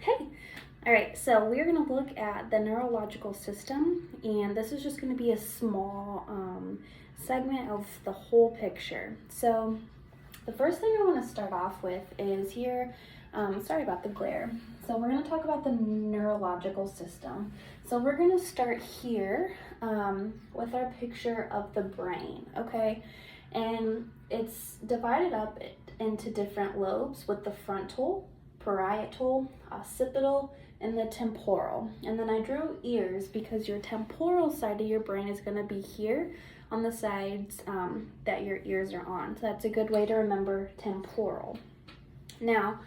Okay, all right, so we're going to look at the neurological system, and this is just going to be a small segment of the whole picture. So the first thing I want to start off with is here, sorry about the glare. So we're going to talk about the neurological system. So we're going to start here with our picture of the brain, okay? And it's divided up into different lobes with the frontal, parietal, occipital, and the temporal. And then I drew ears because your temporal side of your brain is going to be here on the sides that your ears are on. So that's a good way to remember temporal. Now,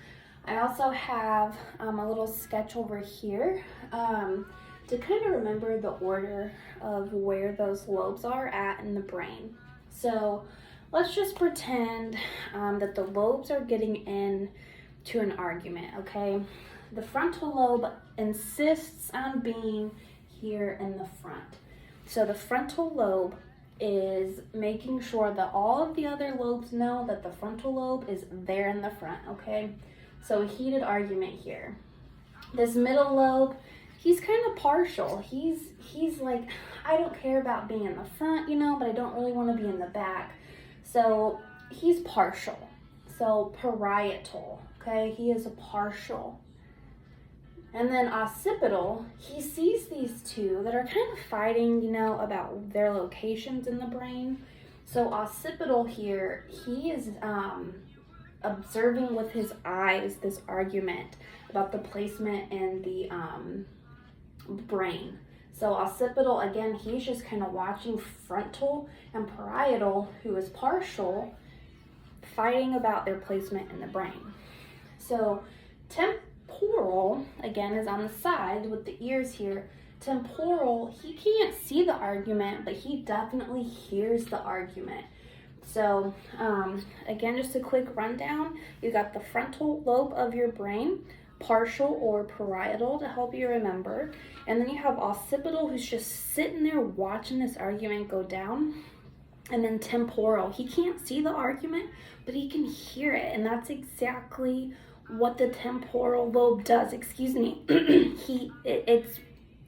I also have a little sketch over here to kind of remember the order of where those lobes are at in the brain. So let's just pretend that the lobes are getting into an argument, okay? The frontal lobe insists on being here in the front. So the frontal lobe is making sure that all of the other lobes know that the frontal lobe is there in the front, okay? So a heated argument here. This middle lobe, he's kind of partial. He's like, I don't care about being in the front, but I don't really want to be in the back. So he's partial. So parietal, okay? He is a partial. And then occipital, he sees these two that are kind of fighting, about their locations in the brain. So occipital here, he is observing with his eyes this argument about the placement in the brain. So occipital, again, he's just kind of watching frontal and parietal, who is partial, fighting about their placement in the brain. So temporal, again, is on the side with the ears here. Temporal, he can't see the argument, but he definitely hears the argument. So again, just a quick rundown. You got the frontal lobe of your brain, partial or parietal to help you remember. And then you have occipital, who's just sitting there watching this argument go down. And then temporal, he can't see the argument, but he can hear it. And that's exactly what the temporal lobe does.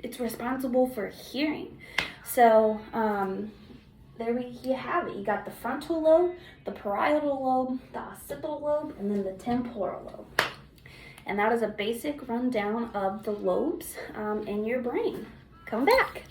It's responsible for hearing. So you have it. You got the frontal lobe, the parietal lobe, the occipital lobe, and then the temporal lobe. And that is a basic rundown of the lobes in your brain. Come back.